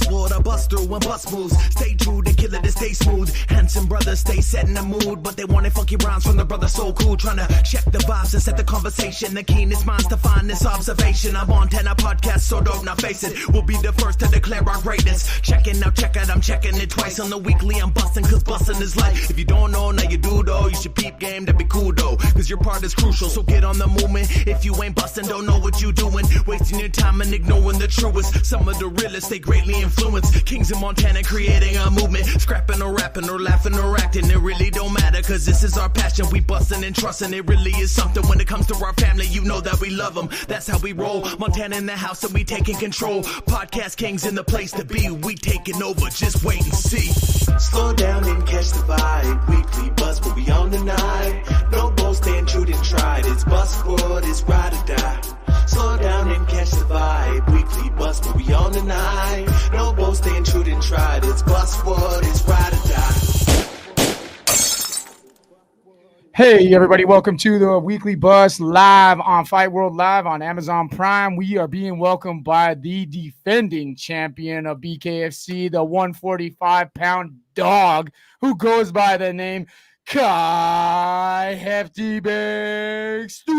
World, I bust through and bust moves. Stay true, the killer to stay smooth. Handsome brothers stay set in the mood, but they wanted funky rhymes from the brother so cool. Trying to check the vibes and set the conversation. The keenest minds to find this observation. I'm on 10 podcast, so don't not face it. We'll be the first to declare our greatness. Checking out, check out, I'm checking it twice on the weekly. I'm busting, cause busting is life. If you don't know, now you do though. You should peep game, that'd be cool though. Cause your part is crucial, so get on the movement. If you ain't busting, don't know what you doing. Wasting your time and ignoring the truest. Some of the realest, they greatly influence. Kings in Montana creating a movement. Scrapping or rapping or laughing or acting. It really don't matter, cause this is our passion. We busting and trusting, it really is something. When it comes to our family, you know that we love them. That's how we roll. Montana in the house and we taking control. Podcast kings in the place to be. We taking over, just wait and see. Slow down and catch the vibe. Weekly buzz, but we on the night. No boast, staying true and tried. It's bus world, it's ride or die. Slow down and catch the vibe. Weekly buzz, but we on the night. No boast, staying true and tried. It's bus world, it's ride or die. Hey everybody, welcome to the Weekly Bus live on Fight World Live on Amazon Prime. We are being welcomed by the defending champion of BKFC, the 145-pound dog who goes by the name Kai Hefty Big Stewart.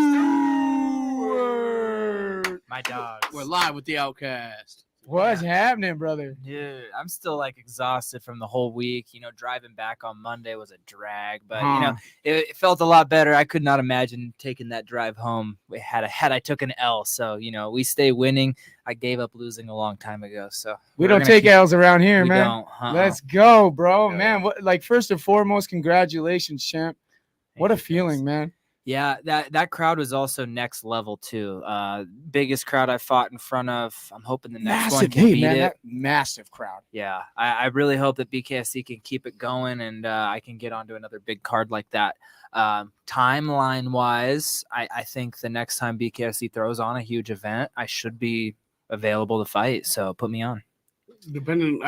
My dogs. We're live with the Outcast. What's happening, brother? Dude, I'm still exhausted from the whole week. Driving back on Monday was a drag, but it felt a lot better. I could not imagine taking that drive home had I took an L. So, we stay winning. I gave up losing a long time ago. So we don't take L's around here, man. Don't, Let's go, bro. Man, first and foremost, congratulations, champ. What a feeling, man. Yeah, that crowd was also next level too. Biggest crowd I fought in front of. I'm hoping the next one can beat it. That massive crowd. Yeah, I really hope that BKFC can keep it going and I can get onto another big card like that. Timeline wise, I think the next time BKFC throws on a huge event, I should be available to fight. So put me on. Depending,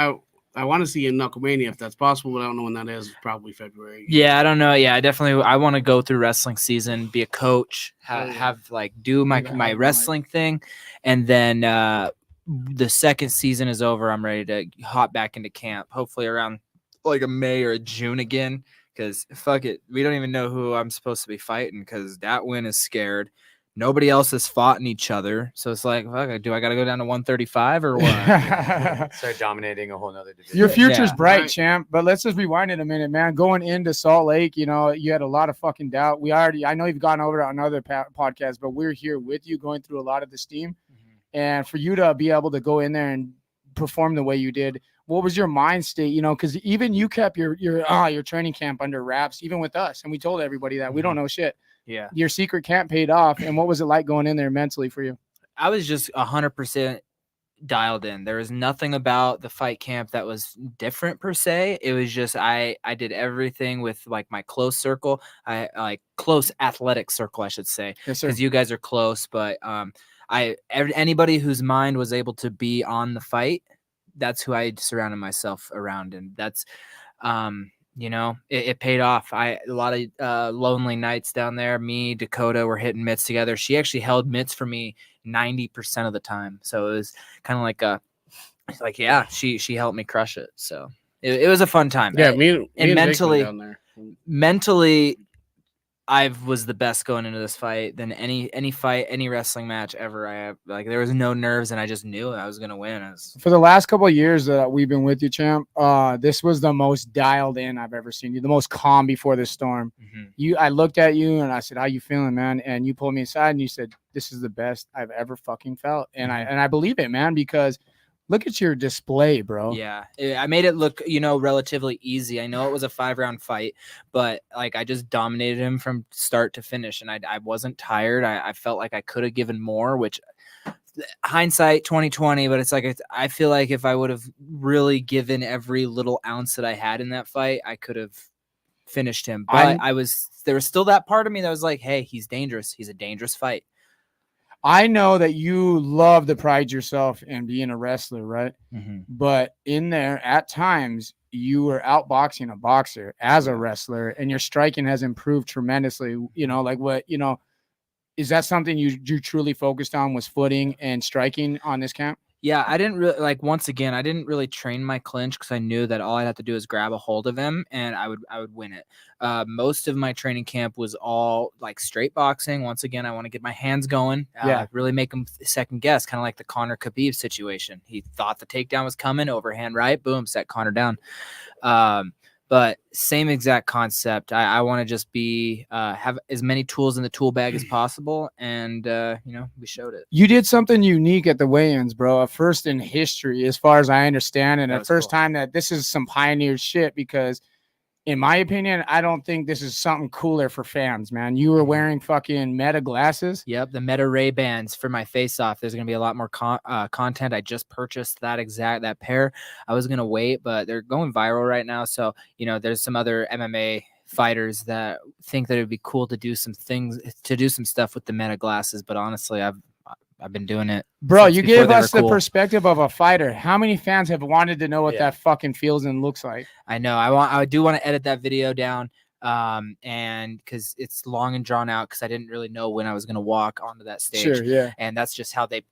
I want to see you in Knucklemania if that's possible, but I don't know when that is. Probably February. Yeah, I don't know. Yeah, I want to go through wrestling season, be a coach, do my wrestling thing, and then the second season is over. I'm ready to hop back into camp. Hopefully around a May or a June again. Because fuck it, we don't even know who I'm supposed to be fighting. Because that win is scared. Nobody else has fought in each other. So it's like, fuck, do I got to go down to 135 or what? Start dominating a whole nother division. Your future's bright, champ. But let's just rewind it a minute, man. Going into Salt Lake, you had a lot of fucking doubt. I know you've gone over it on other podcasts, but we're here with you going through a lot of the steam. Mm-hmm. And for you to be able to go in there and perform the way you did, what was your mind state? Because even you kept your training camp under wraps, even with us. And we told everybody that we don't know shit. Yeah. Your secret camp paid off. And what was it like going in there mentally for you? I was just 100% dialed in. There was nothing about the fight camp that was different per se. It was just I did everything with my close circle. Close athletic circle, I should say. Yes, sir. Because you guys are close, but anybody whose mind was able to be on the fight, that's who I surrounded myself around, and that's it paid off. A lot of lonely nights down there. Me, Dakota were hitting mitts together. She actually held mitts for me 90% of the time. So it was kind of she helped me crush it. So it was a fun time. Yeah, me and mentally, down there. Mentally, I was the best going into this fight than any fight, any wrestling match ever. I have there was no nerves, and I just knew I was gonna win. For the last couple of years that we've been with you, champ, this was the most dialed in I've ever seen you. The most calm before the storm. Mm-hmm. I looked at you and I said, "How you feeling, man?" And you pulled me aside and you said, "This is the best I've ever fucking felt." And I believe it, man, because look at your display, bro. Yeah, I made it look, relatively easy. I know it was a 5-round fight, but I just dominated him from start to finish, and I wasn't tired. I felt like I could have given more, which hindsight 2020, but it's I feel like if I would have really given every little ounce that I had in that fight, I could have finished him. But there was still that part of me that was like, hey, he's dangerous. He's a dangerous fight. I know that you love to pride yourself in being a wrestler, right? Mhm. But in there, at times, you were outboxing a boxer as a wrestler, and your striking has improved tremendously. You know, like what, you know, is that something you truly focused on, was footing and striking on this camp? Yeah, I didn't really like. Once again, I didn't really train my clinch because I knew that all I'd have to do is grab a hold of him and I would win it. Most of my training camp was all like straight boxing. Once again, I want to get my hands going. Really make him second guess, kind of like the Conor Khabib situation. He thought the takedown was coming, overhand right, boom, set Conor down. But same exact concept. I want to just be have as many tools in the tool bag as possible, and you know, we showed it. You did something unique at the weigh-ins, bro. A first in history, as far as I understand, and the first time that this is some pioneer shit. Because, in my opinion, I don't think this is something cooler for fans, man. You were wearing fucking Meta glasses. Yep, the Meta Ray Bans for my face-off. There's gonna be a lot more content. I just purchased that pair. I was gonna wait, but they're going viral right now. So you know, there's some other MMA fighters that think that it would be cool to do some stuff with the Meta glasses. But honestly, I've been doing it. Bro, you gave us the perspective of a fighter. How many fans have wanted to know what that fucking feels and looks like? I know. I do want to edit that video down, and because it's long and drawn out, because I didn't really know when I was going to walk onto that stage. Sure, yeah. And that's just how they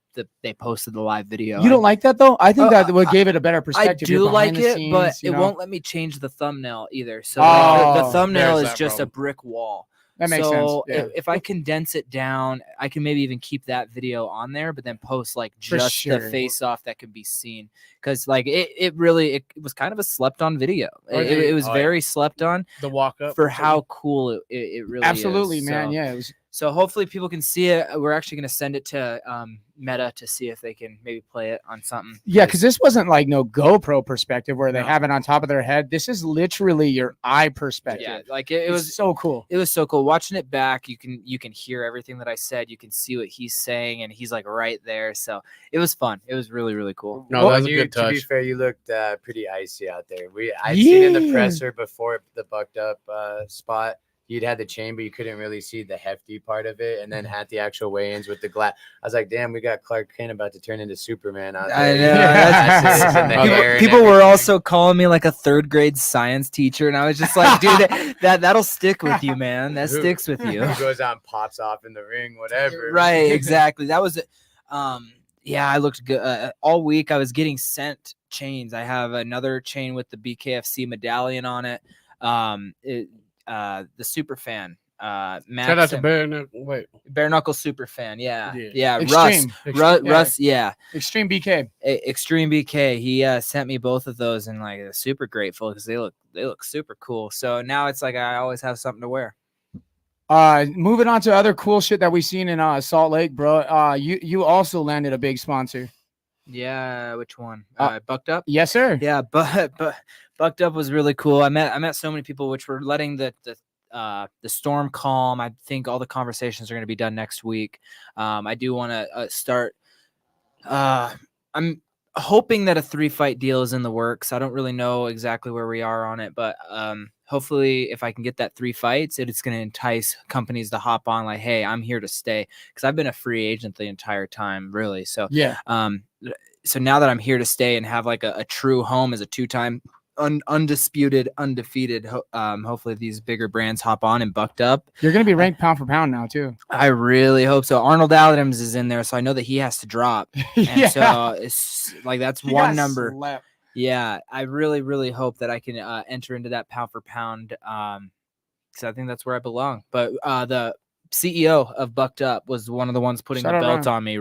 posted the live video. You don't like that though? I think that what gave it a better perspective. I do like it, scenes, but it won't let me change the thumbnail either. So the thumbnail is just a brick wall. That makes sense. Yeah. If I condense it down, I can maybe even keep that video on there, but then post like just the face off that can be seen. Because like it was kind of a slept on video. It was very slept on. The walk up for how cool it really absolutely is. Man. So, yeah. It was. So hopefully people can see it. We're actually going to send it to Meta to see if they can maybe play it on something. Yeah, because this wasn't like no GoPro perspective where they have it on top of their head. This is literally your eye perspective. Yeah, like it was so cool. It was so cool. Watching it back, you can hear everything that I said. You can see what he's saying, and he's like right there. So it was fun. It was really, really cool. No, that was a good touch. To be fair, you looked pretty icy out there. I'd seen in the presser before the bucked up spot. You'd had the chain, but you couldn't really see the hefty part of it. And then at the actual weigh-ins with the glass, I was like, damn, we got Clark Kent about to turn into Superman out there. I know. People were also calling me like a third grade science teacher. And I was just like, dude, that'll stick with you, man. That sticks with you. Who goes out and pops off in the ring, whatever. Right, exactly. That was I looked good. All week I was getting sent chains. I have another chain with the BKFC medallion on it. The super fan, Max. Shout out to Bare Knuckle super fan. Yeah. Extreme. Russ. Yeah. Extreme BK. Extreme BK. He sent me both of those, and like super grateful because they look super cool. So now it's like I always have something to wear. Moving on to other cool shit that we've seen in Salt Lake, bro. You also landed a big sponsor. Yeah, which one? Bucked Up? Yes, sir. Yeah, but Bucked Up was really cool. I met so many people, which were letting the storm calm. I think all the conversations are going to be done next week. I do want to start. I'm hoping that a 3-fight deal is in the works. I don't really know exactly where we are on it, but hopefully if I can get that 3 fights, it's going to entice companies to hop on like, hey, I'm here to stay, because I've been a free agent the entire time, really. So yeah. So now that I'm here to stay and have like a true home as a 2-time undisputed, undefeated, hopefully these bigger brands hop on and Bucked Up. You're going to be ranked pound for pound now too. I really hope so. Arnold Adams is in there, so I know that he has to drop. And so it's like that's one number. Slept. Yeah, I really, really hope that I can enter into that pound for pound, because I think that's where I belong. But the CEO of Bucked Up was one of the ones putting the belt on me.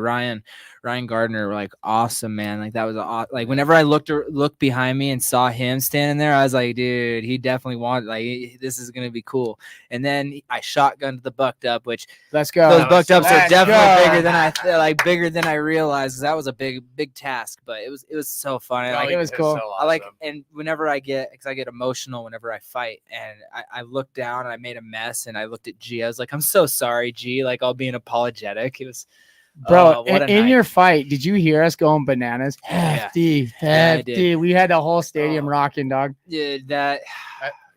Ryan Gardner, like awesome, man. Like that was like whenever I looked behind me and saw him standing there, I was like, dude, he definitely wanted, like, this is gonna be cool. And then I shotgunned the Bucked Up, which let's go. Those Bucked Ups are definitely bigger than I realized, because that was a big task. But it was so fun. It was cool. So awesome. I like, and whenever I get emotional whenever I fight, and I looked down and I made a mess, and I looked at G. I was like, I'm so sorry, G. Like, all being apologetic. It was. Bro, in your fight, did you hear us going bananas? Hefty. Yeah, we had the whole stadium rocking, dog. Yeah,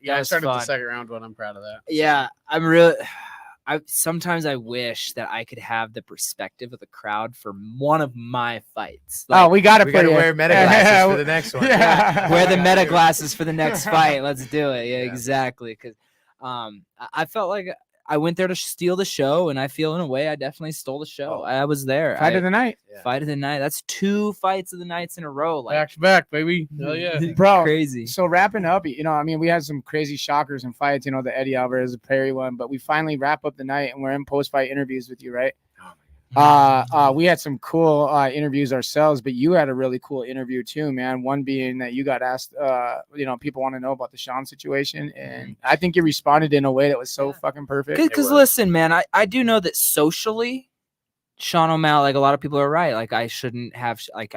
I started the second round, but I'm proud of that. Yeah, I sometimes I wish that I could have the perspective of the crowd for one of my fights. We got to wear meta glasses for the next one. Wear the meta glasses for the next fight. Let's do it. Yeah, exactly. Because I felt like I went there to steal the show, and I feel in a way I definitely stole the show. I was there. Fight of the night. Fight of the night. That's 2 fights of the nights in a row. Back to back, baby. Hell yeah. Bro, crazy. So wrapping up, we had some crazy shockers and fights, the Eddie Alvarez, the Perry one, but we finally wrap up the night and we're in post-fight interviews with you, right? We had some cool interviews ourselves, but you had a really cool interview too, man. One being that you got asked, people want to know about the Sean situation, and I think you responded in a way that was so fucking perfect. Because listen, man, I do know that socially, Sean O'Malley, like a lot of people are right. Like I shouldn't have, I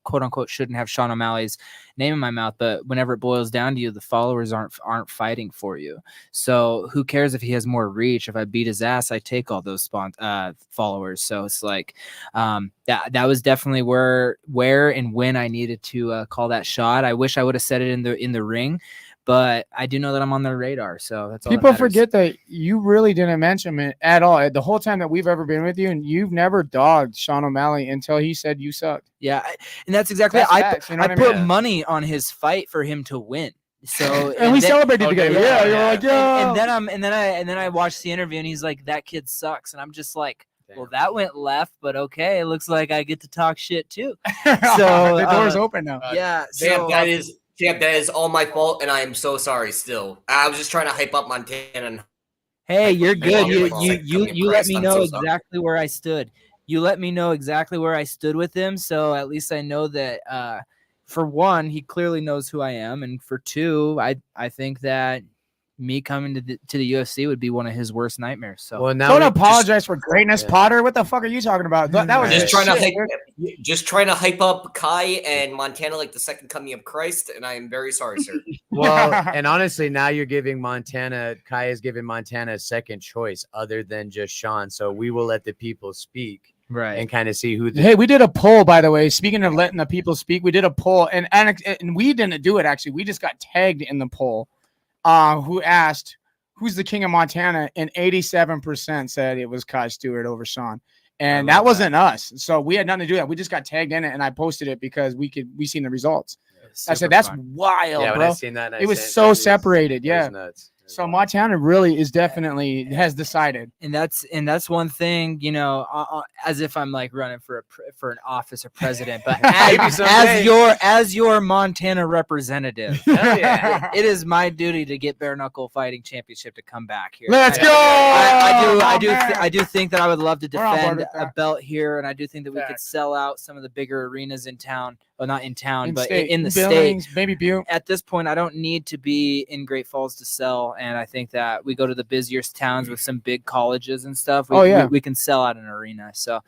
quote unquote shouldn't have Sean O'Malley's name in my mouth. But whenever it boils down to you, the followers aren't fighting for you. So who cares if he has more reach? If I beat his ass, I take all those followers. So it's like that was definitely where and when I needed to call that shot. I wish I would have said it in the ring. But I do know that I'm on their radar, so that's all. People forget that you really didn't mention it at all the whole time that we've ever been with you, and you've never dogged Sean O'Malley until he said you sucked. Yeah, and that's exactly. I put money on his fight for him to win. So and we celebrated together. Yeah, you're like, yeah. And then I watched the interview, and he's like, "That kid sucks," and I'm just like, well, that went left, but okay. It looks like I get to talk shit too. So the door's open now. Yeah, so Champ, that is all my fault, and I am so sorry still. I was just trying to hype up Montana. Hey, you're good. You let me know exactly where I stood. You let me know exactly where I stood with him, so at least I know that for one, he clearly knows who I am, and for two, I think that me coming to the UFC would be one of his worst nightmares. So don't apologize for greatness, Potter. What the fuck are you talking about? That was just trying to hype up Kai and Montana like the second coming of Christ, and I am very sorry, sir. Well, and honestly, now you're giving Kai is giving Montana a second choice other than just Sean. So we will let the people speak. Right. And kind of see who. Hey, we did a poll, by the way. Speaking of letting the people speak, we did a poll, and we didn't do it actually. We just got tagged in the poll. Who asked who's the king of Montana, and 87% said it was Kai Stewart over Sean, and that wasn't us. So we had nothing to do with that. We just got tagged in it, and I posted it because we seen the results. I said that's wild, yeah, bro. when I seen that, it was so separated. Yeah. Nuts. So Montana really is definitely has decided, and that's one thing, as if I'm like running for an office or president, but as your Montana representative, it is my duty to get bare knuckle fighting championship to come back here. Let's go! I do think that I would love to defend a belt here, and I do think that we could sell out some of the bigger arenas in town. Well, not in town, but in the state. Maybe Butte. At this point, I don't need to be in Great Falls to sell, and I think that we go to the busiest towns with some big colleges and stuff. We can sell out an arena. So,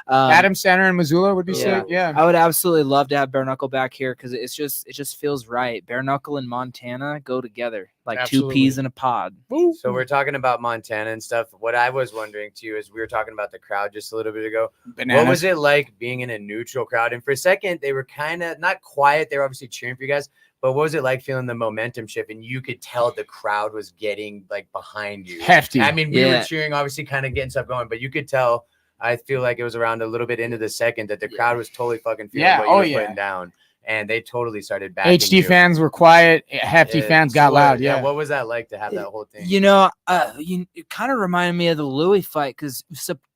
Adams Center in Missoula would be sick. Yeah, I would absolutely love to have bare knuckle back here because it just feels right. Bare knuckle and Montana go together like two peas in a pod. So we're talking about Montana and stuff. What I was wondering too is we were talking about the crowd just a little bit ago. Bananas. What was it like being in a neutral crowd? And for a second, they were kind of not quiet. They were obviously cheering for you guys. But what was it like feeling the momentum shift? And you could tell the crowd was getting like behind you. Hefty. I mean, we were cheering, obviously kind of getting stuff going, but you could tell, I feel like it was around a little bit into the second that the crowd was totally fucking feeling what you were putting down. And they totally started backing HD fans were quiet. Hefty fans got loud. Yeah. What was that like to have that whole thing? It kind of reminded me of the Louis fight because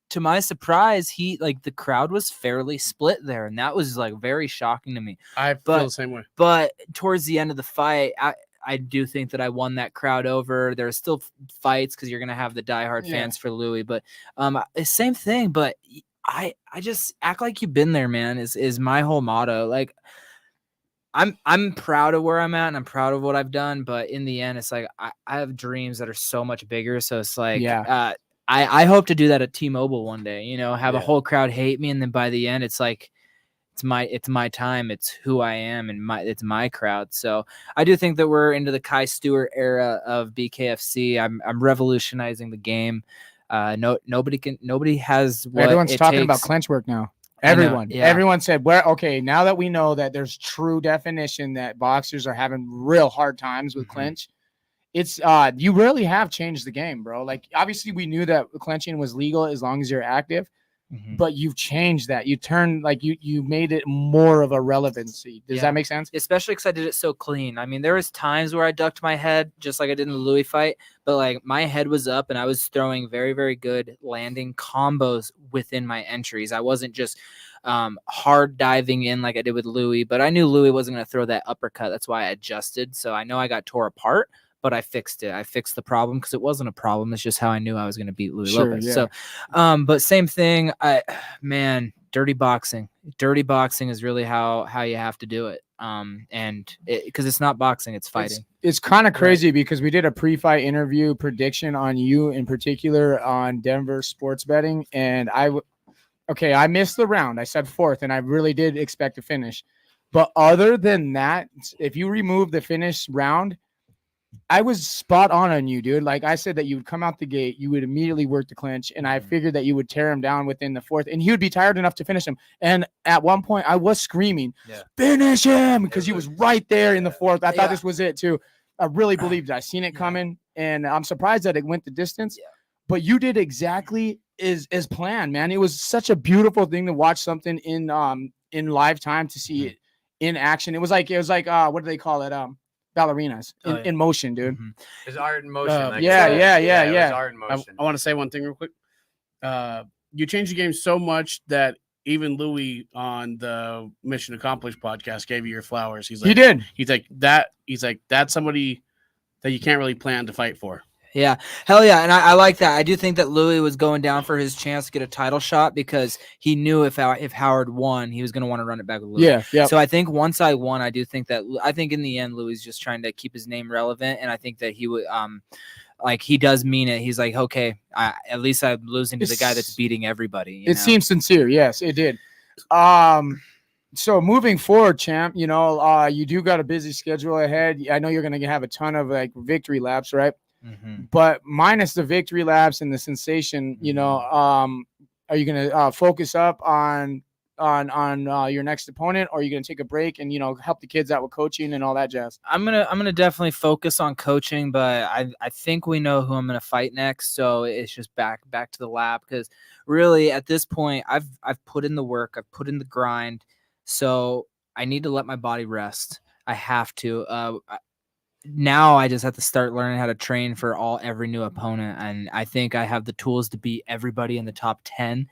to my surprise, the crowd was fairly split there, and that was like very shocking to me. I feel the same way. But towards the end of the fight, I do think that I won that crowd over. There are still fights because you're gonna have the diehard fans for Louis, but same thing. But I just act like you've been there, man. Is my whole motto. Like I'm proud of where I'm at and I'm proud of what I've done, but in the end, it's like I have dreams that are so much bigger. So it's like I hope to do that at T-Mobile one day, have a whole crowd hate me. And then by the end, it's like, it's my time. It's who I am. And it's my crowd. So I do think that we're into the Kai Stewart era of BKFC. I'm revolutionizing the game. Nobody has what everyone's talking about clinch work now. Everyone said, now that we know that there's true definition that boxers are having real hard times with clinch, it's you really have changed the game, bro. Like obviously we knew that clenching was legal as long as you're active, but you've changed that. You turned like you made it more of a relevancy. Does that make sense? Especially because I did it so clean. I mean, there was times where I ducked my head just like I did in the Louis fight, but like my head was up and I was throwing very, very good landing combos within my entries. I wasn't just hard diving in like I did with Louis, but I knew Louis wasn't going to throw that uppercut. That's why I adjusted. So I know I got tore apart, but I fixed it. I fixed the problem because it wasn't a problem. It's just how I knew I was going to beat Louis Lopez. Yeah. So, but same thing. Man, dirty boxing. Dirty boxing is really how you have to do it. And because it's not boxing, it's fighting. It's kind of crazy because we did a pre-fight interview prediction on you in particular on Denver sports betting, and I missed the round. I said fourth, and I really did expect to finish. But other than that, if you remove the finish round, I was spot on you, dude. Like I said that you would come out the gate, you would immediately work the clinch, and I figured that you would tear him down within the fourth, and he would be tired enough to finish him. And at one point, I was screaming, "Finish him!" because he was right there in the fourth. I thought this was it too. I really believed it. I seen it coming, and I'm surprised that it went the distance. But you did exactly as planned, man. It was such a beautiful thing to watch something in live time, to see it in action. It was like what do they call it? Ballerinas in motion, dude. It's art in motion. It was art in motion. I want to say one thing real quick. You changed the game so much that even Louis on the Mission Accomplished podcast gave you your flowers. He's like, he did. He's like, that's somebody that you can't really plan to fight for. Yeah, hell yeah, and I like that. I do think that Louis was going down for his chance to get a title shot because he knew if Howard won, he was going to want to run it back with Louis. Yeah. So I think once I won, I think in the end, Louis is just trying to keep his name relevant, and I think that he would like he does mean it. He's like, okay, at least I'm losing to the guy that's beating everybody. It seems sincere. Yes, it did. So moving forward, champ, you know, you do got a busy schedule ahead. I know you're going to have a ton of like victory laps, right? But minus the victory laps and the sensation, you know, are you going to focus up on your next opponent, or are you going to take a break and, you know, help the kids out with coaching and all that jazz? I'm gonna definitely focus on coaching, but I think we know who I'm gonna fight next, so it's just back to the lab, because really at this point I've put in the work, I've put in the grind, so I need to let my body rest. I have to. Now I just have to start learning how to train for every new opponent, and I think I have the tools to beat everybody in the top 10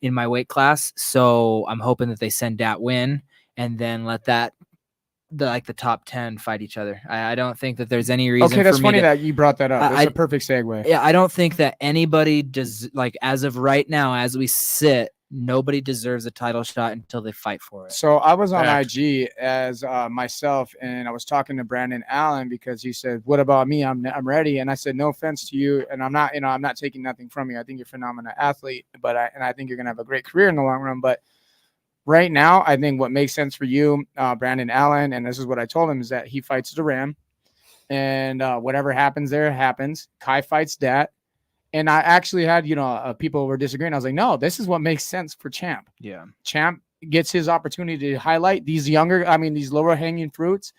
in my weight class. So I'm hoping that they send that win and then let the top 10 fight each other. I don't think that there's any reason. Okay, that's for funny me that you brought that up. That's a perfect segue. Yeah, I don't think that anybody does, like as of right now, as we sit, nobody deserves a title shot until they fight for it. So I was on IG as myself, and I was talking to Brandon Allen because he said, "What about me? I'm ready." And I said, "No offense to you, and I'm not taking nothing from you. I think you're a phenomenal athlete, but I think you're gonna have a great career in the long run. But right now, I think what makes sense for you, Brandon Allen, and this is what I told him, is that he fights Duran, and whatever happens there happens. Kai fights Dat." And I actually had, you know, people were disagreeing. I was like, no, this is what makes sense for Champ. Yeah. Champ gets his opportunity to highlight these these lower hanging fruits,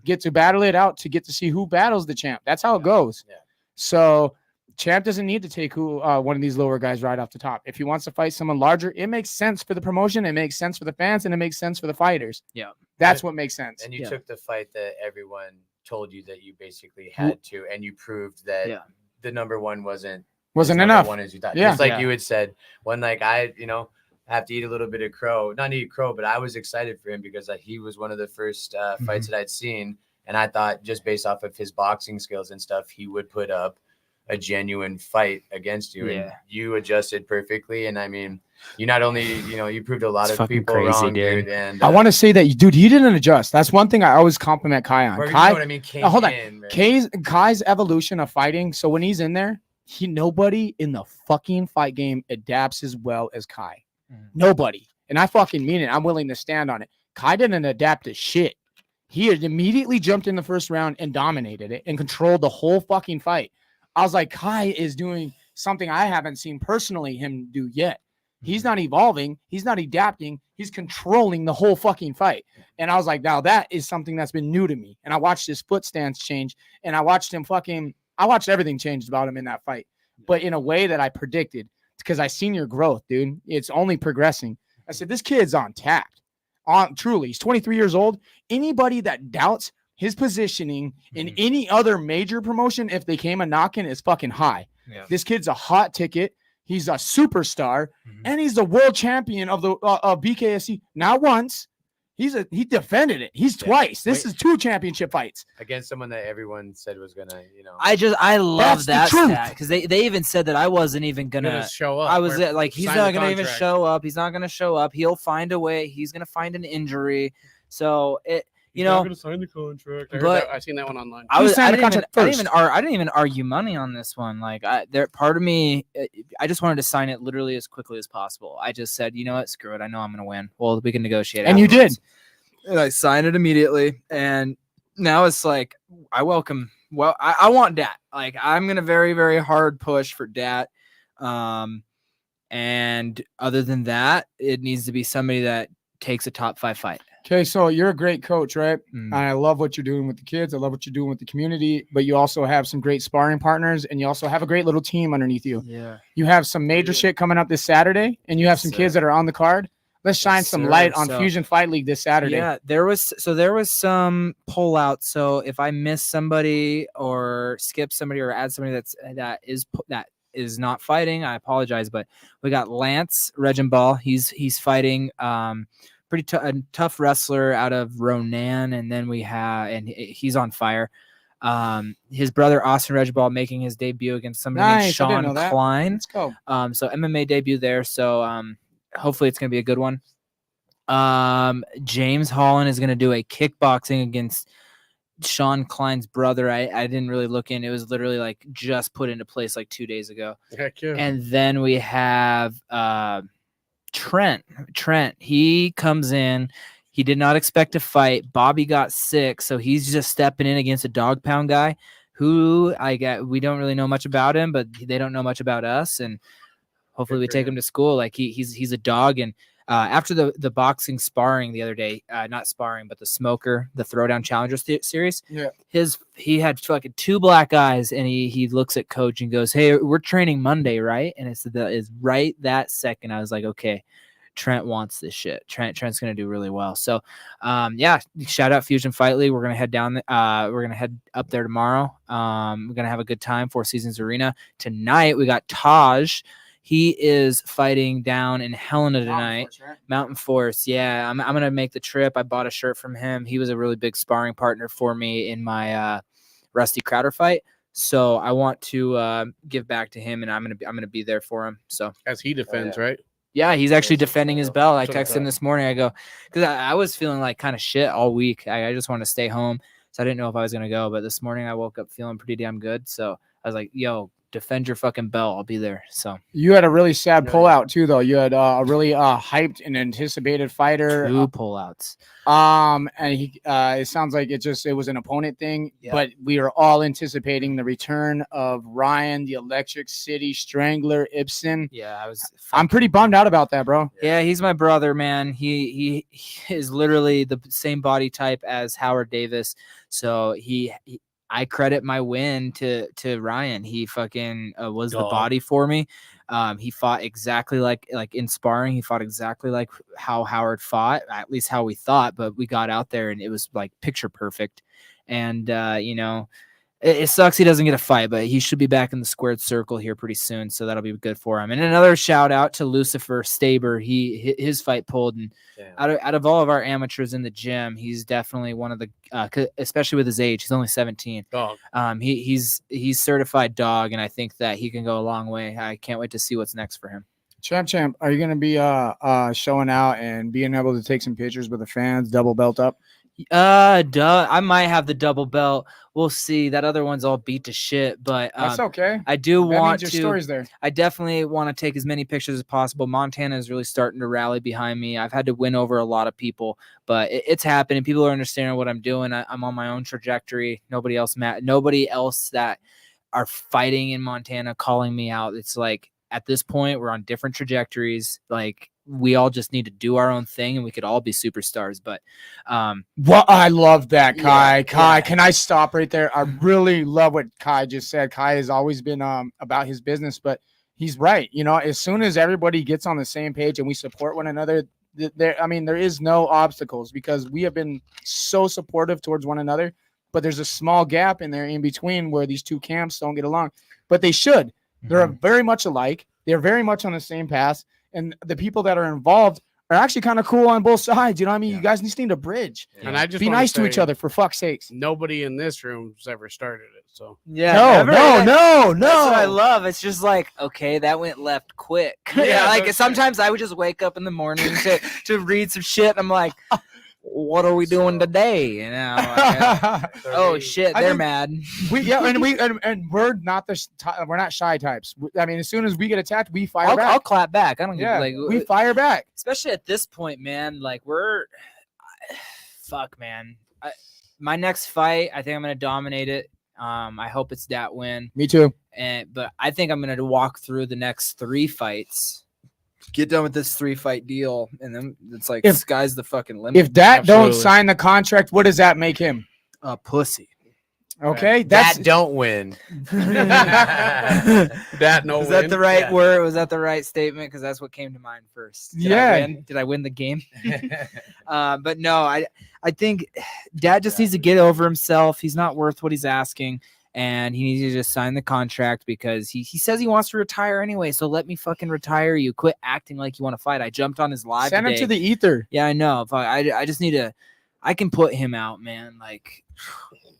get to battle it out to get to see who battles the Champ. That's how it goes. Yeah. So Champ doesn't need to take one of these lower guys right off the top. If he wants to fight someone larger, it makes sense for the promotion. It makes sense for the fans, and it makes sense for the fighters. Yeah. That's what makes sense. And you took the fight that everyone told you that you basically had to, and you proved that the number one wasn't enough. One as you thought. Just like you had said, when like I, you know, have to eat a little bit of crow, not eat crow, but I was excited for him because he was one of the first fights that I'd seen. And I thought just based off of his boxing skills and stuff, he would put up a genuine fight against you. And you adjusted perfectly. And I mean, you not only, you know, you proved a lot of people wrong, dude. And I want to say that, dude, he didn't adjust. That's one thing I always compliment Kai on. Kai, you know what I mean? Hold on. Kai's evolution of fighting. So when he's in there, nobody in the fucking fight game adapts as well as Kai. Nobody. And I fucking mean it. I'm willing to stand on it. Kai didn't adapt to shit. He had immediately jumped in the first round and dominated it and controlled the whole fucking fight. I was like, Kai is doing something I haven't seen personally him do yet. He's not evolving. He's not adapting. He's controlling the whole fucking fight. And I was like, now that is something that's been new to me. And I watched his foot stance change, and I watched everything change about him in that fight, but in a way that I predicted, because I seen your growth, dude. It's only progressing. I said, this kid's on tap. Truly, he's 23 years old. Anybody that doubts his positioning in any other major promotion, if they came a knocking, is fucking high. Yeah. This kid's a hot ticket. He's a superstar, and he's the world champion of the BKFC. Not once. He defended it. He's twice. This is 2 championship fights against someone that everyone said was gonna, I love that stat, because they even said that I wasn't even gonna show up. I was like, he's not gonna even show up. He's not gonna show up. He'll find a way. He's gonna find an injury. So he's not gonna sign the contract. I seen that one online. I didn't even argue money on this one. Like, part of me, I just wanted to sign it literally as quickly as possible. I just said, you know what, screw it. I know I'm gonna win. Well, we can negotiate. And afterwards. You did. And I signed it immediately. And now it's like, I welcome. Well, I want Dat. Like, I'm gonna very, very hard push for Dat. And other than that, it needs to be somebody that takes a top 5 fight. Okay, so you're a great coach, right? And I love what you're doing with the kids. I love what you're doing with the community, but you also have some great sparring partners, and you also have a great little team underneath you. Yeah. You have some major shit coming up this Saturday, and you have some kids that are on the card. Let's shine some light on Fusion Fight League this Saturday. Yeah, there was some pullout. So if I miss somebody or skip somebody or add somebody that is not fighting, I apologize. But we got Lance Regenball. He's fighting a tough wrestler out of Ronan, and then he's on fire. His brother Austin Regenball making his debut against somebody named Sean Klein. Let's go. So MMA debut there. So hopefully it's gonna be a good one. James Holland is gonna do a kickboxing against Sean Klein's brother. I didn't really look in. It was literally like just put into place like 2 days ago. Heck yeah. And then we have Trent, he comes in. He did not expect to fight. Bobby got sick, so he's just stepping in against a dog pound guy who we don't really know much about him, but they don't know much about us, and hopefully we take him to school. Like he's a dog. And after the boxing sparring the other day, not sparring, but the Smoker, the Throwdown Challenger series, he had fucking 2 black eyes, and he looks at coach and goes, "Hey, we're training Monday, right?" And it's right that second. I was like, okay, Trent wants this shit. Trent's gonna do really well. So, shout out Fusion Fight League. We're gonna head down. We're gonna head up there tomorrow. We're gonna have a good time. Four Seasons Arena tonight. We got Taj. He is fighting down in Helena tonight. Mountain Force. Yeah, I'm going to make the trip. I bought a shirt from him. He was a really big sparring partner for me in my Rusty Crowder fight. So I want to give back to him, and I'm going to be there for him. So as he defends, right? Yeah, he's actually defending his belt. I texted him this morning. I go, because I was feeling like kind of shit all week. I just wanted to stay home. So I didn't know if I was going to go. But this morning I woke up feeling pretty damn good. So I was like, yo, defend your fucking belt. I'll be there. So you had a really sad pullout too, though. You had a really hyped and anticipated fighter. 2 pullouts. And he, it sounds like it was an opponent thing, but we are all anticipating the return of Ryan, the Electric City Strangler Ibsen. Yeah, I'm pretty bummed out about that, bro. Yeah, he's my brother, man. He is literally the same body type as Howard Davis. So I credit my win to Ryan. He fucking was the body for me. He fought exactly like in sparring. He fought exactly like how Howard fought, at least how we thought. But we got out there and it was like picture perfect. And it sucks he doesn't get a fight, but he should be back in the squared circle here pretty soon. So that'll be good for him. And another shout out to Lucifer Staber. His fight pulled, and out of all of our amateurs in the gym, he's definitely one of the, especially with his age. He's only 17. Dog. He's certified dog, and I think that he can go a long way. I can't wait to see what's next for him. Champ, are you going to be showing out and being able to take some pictures with the fans, double belt up? I might have the double belt. We'll see. That other one's all beat to shit, but that's okay. I do want your story's there. I definitely want to take as many pictures as possible. Montana is really starting to rally behind me. I've had to win over a lot of people, but it's happening. People are understanding what I'm doing. I'm on my own trajectory. Nobody else that are fighting in Montana calling me out. It's like at this point, we're on different trajectories. Like, we all just need to do our own thing, and we could all be superstars. But well, I love that, Kai. Yeah, Kai, yeah. can I stop right there? I really love what Kai just said. Kai has always been about his business, but he's right. You know, as soon as everybody gets on the same page and we support one another, there is no obstacles, because we have been so supportive towards one another. But there's a small gap in there in between where these two camps don't get along. But they should. They're very much alike. They're very much on the same path. And the people that are involved are actually kind of cool on both sides. You know what I mean? You guys just need a bridge. And I just be wanna nice to say, each other, for fuck's sakes. Nobody in this room's ever started it. So yeah, No. That's what I love. It's just like, okay, that went left quick. Yeah, Like, no sometimes I would just wake up in the morning to read some shit, and I'm like, what are we doing today? You know, like, oh shit, I they're think- mad. And we're not we're not shy types. I mean, as soon as we get attacked, we fire back. I'll clap back. I don't Yeah, give we fire back. especially at this point, man. Like, fuck, man. My next fight, I think I'm gonna dominate it. I hope it's that win. Me too. But I think I'm gonna walk through the next 3 fights, get done with this 3-fight deal, and then it's like, sky's the fucking limit. If that don't Absolutely. sign the contract, what does that make him? A pussy. Okay, That don't win. that no Was that win. the right Yeah. word? Was that the right statement? Because that's what came to mind first. Did Yeah. I win? Did I win the game? But no, I think Dad just needs to get over himself. He's not worth what he's asking, and he needs to just sign the contract, because he says he wants to retire anyway. So let me fucking retire you. Quit acting like you want to fight. I jumped on his live send him today. to the ether. Yeah, I know. I just need to. I can put him out, man. Like,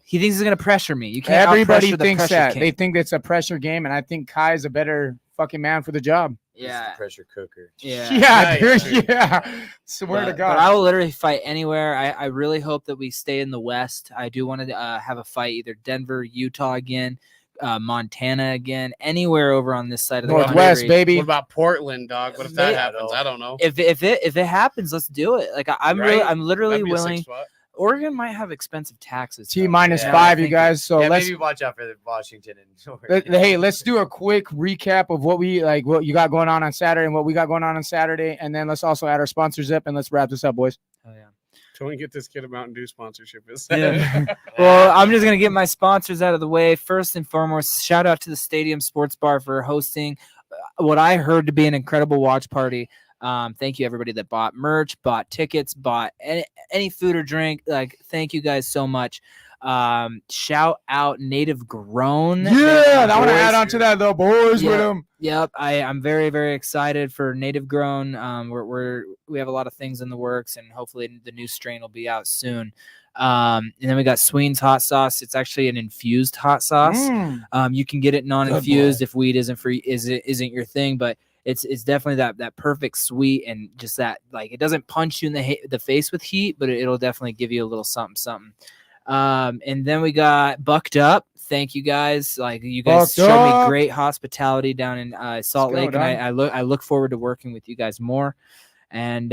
he thinks he's gonna pressure me. You can't. Everybody out-pressure the thinks pressure that. king. They think it's a pressure game, and I think Kai is a better fucking man for the job. Yeah. Pressure cooker. Yeah. Yeah, Nice. dude. Yeah. Swear to But God. I will literally fight anywhere. I really hope that we stay in the West. I do want to have a fight, either Denver, Utah again, Montana again, anywhere over on this side of the Northwest, country. baby. What about Portland, dog? What if that Maybe- happens? I don't know. If it happens, let's do it. Like, I'm Right? literally That'd be a sick willing. spot. Oregon might have expensive taxes. T though. minus Yeah, 5, I you think- guys. So Yeah, let's maybe watch out for the Washington and hey, let's do a quick recap of what you got going on Saturday and what we got going on Saturday, and then let's also add our sponsors up, and let's wrap this up, boys. Oh, yeah. Can we get this kid a Mountain Dew sponsorship? Yeah. Well, I'm just going to get my sponsors out of the way. First and foremost, shout out to the Stadium Sports Bar for hosting what I heard to be an incredible watch party. Thank you, everybody that bought merch, bought tickets, bought any food or drink. Like, thank you guys so much. Shout out Native Grown. Yeah, I want to Boys. add on to that, the boys with Yeah. them. Yep, I'm very, very excited for Native Grown. We have a lot of things in the works, and hopefully the new strain will be out soon. And then we got Sween's hot sauce. It's actually an infused hot sauce. You can get it non-infused if weed isn't your thing, but it's definitely that perfect sweet, and just that, like, it doesn't punch you in the face with heat, but it'll definitely give you a little something. And then we got Bucked Up. Thank you guys. Like, you guys Bucked showed me Up. great hospitality down in Salt Let's Lake, go, and I look forward to working with you guys more. And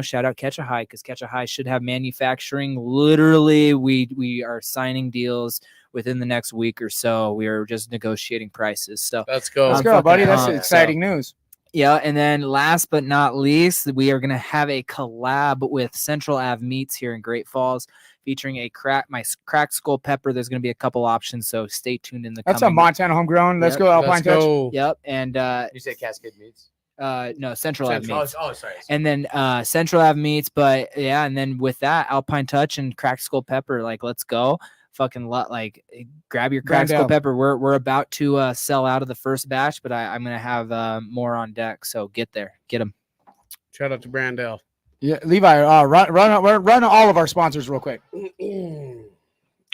shout out Catch a High, because Catch a High should have manufacturing. Literally, we are signing deals within the next week or so. We are just negotiating prices. So Let's go. Let's I'm go, buddy. fucking That's pumped. exciting news. yeah, and then last but not least, we are gonna have a collab with Central Ave Meats here in Great Falls, featuring my cracked skull pepper. There's gonna be a couple options, so stay tuned in the. That's a coming- Montana homegrown. Let's Yep, go, Alpine Let's Touch. go. Yep, and You said Cascade Meats? no, Central Ave Central. Meats. Oh, sorry. And then Central Ave Meats, but yeah, and then with that, Alpine Touch and cracked skull pepper. Like, let's go. Fucking grab your cracked skull Grandel. pepper. We're about to sell out of the first batch, but I'm gonna have more on deck. So get them. Shout out to Brandell. Yeah, Levi, run all of our sponsors real quick.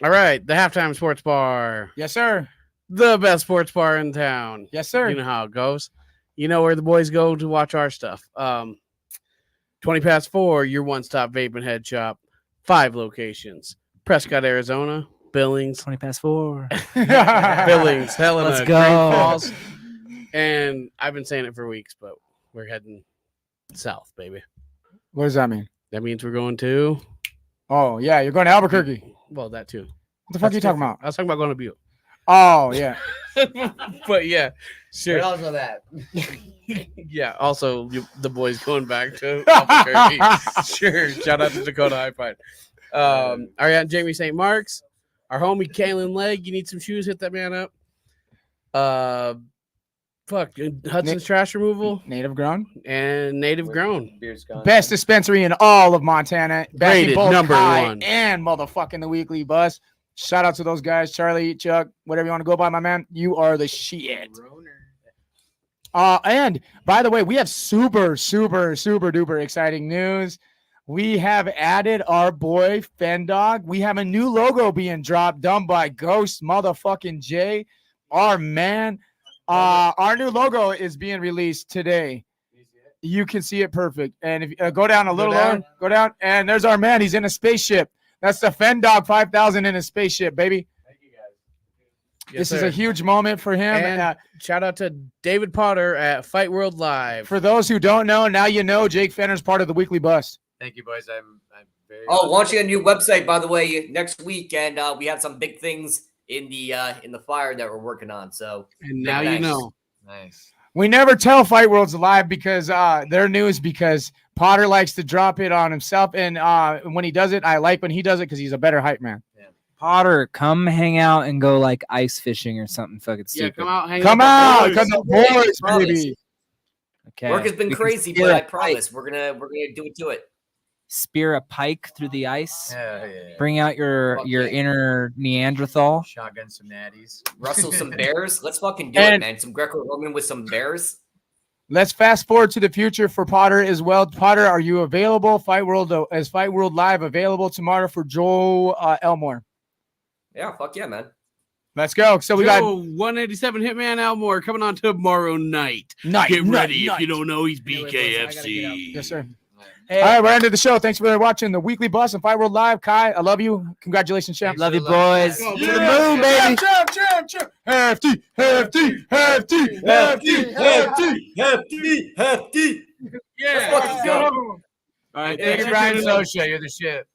All right, the Halftime Sports Bar, Yes, sir. the best sports bar in town. Yes, sir. You know how it goes. You know where the boys go to watch our stuff. 20 past 4, your one-stop vape and head shop. 5 locations: Prescott, Arizona; Billings, 20 past 4. Billings, Helena, Let's Great go. Falls. And I've been saying it for weeks, but we're heading south, baby. What does that mean? That means we're going to, Oh, yeah, you're going to Albuquerque. well, that too. What the fuck are you talking about? I was talking about going to Butte. Oh yeah. But yeah, sure. But also that. Yeah. Also, the boys going back to Albuquerque. Sure. Shout out to Dakota High Five. All right, Jamie St. Mark's, our homie Kalen Legg. You need some shoes? Hit that man up. Hudson's Trash Removal Native grown. and Native Grown. Beer's gone. Best dispensary in all of Montana. Backing Rated both number Kai one. and motherfucking the weekly bus. Shout out to those guys, Charlie, Chuck, whatever you want to go by, my man. You are the shit. And by the way, we have super duper exciting news. We have added our boy Fendog. We have a new logo being dropped, done by Ghost motherfucking J, our man. Our new logo is being released today. You can see it perfect. And if you go down a little lower, go down, and there's our man. He's in a spaceship. That's the Fendog 5000 in a spaceship, baby. Thank you guys. Yes, This is sir. a huge moment for him. And shout out to David Potter at Fight World Live. For those who don't know, now you know Jake Fenner's part of the weekly bust. Thank you, boys. I'm very. Oh, launching a new website, by the way, next week, and we have some big things in the fire that we're working on. So And now you know. Nice. We never tell Fight Worlds live because they're news because Potter likes to drop it on himself. And when he does it, I like when he does it because he's a better hype man. Potter, come hang out and go like ice fishing or something fucking Yeah, stupid. come out, hang Come out. out, come the boys, baby. Okay. work has been We can crazy, spear but I a pike- promise we're gonna do it to it. Spear a pike through the ice. Yeah, yeah. Bring out your Fuck yeah. inner Neanderthal. Shotgun some natties. Rustle some bears. Let's fucking do And- it, man. Some Greco-Roman with some bears. Let's fast forward to the future for Potter as well. Potter, are you available? Fight World Live available tomorrow for Joe Elmore? Yeah, fuck yeah, man. Let's go. So we got 187 Hitman Elmore coming on tomorrow night. night. Get night, ready. night. If you don't know, he's Anyway, boys, I gotta get BKFC. Yes, sir. Hey, All right, we're ending the show. Thanks for watching the weekly bus and Fight World Live. Kai, I love you. Congratulations, champ. love you, For the love. boys. Go, To the Yeah, moon, baby. Champ. Hefty. Hefty. Yeah. Let's fucking go. All right. Thank you, Brian Sosha. You're the shit.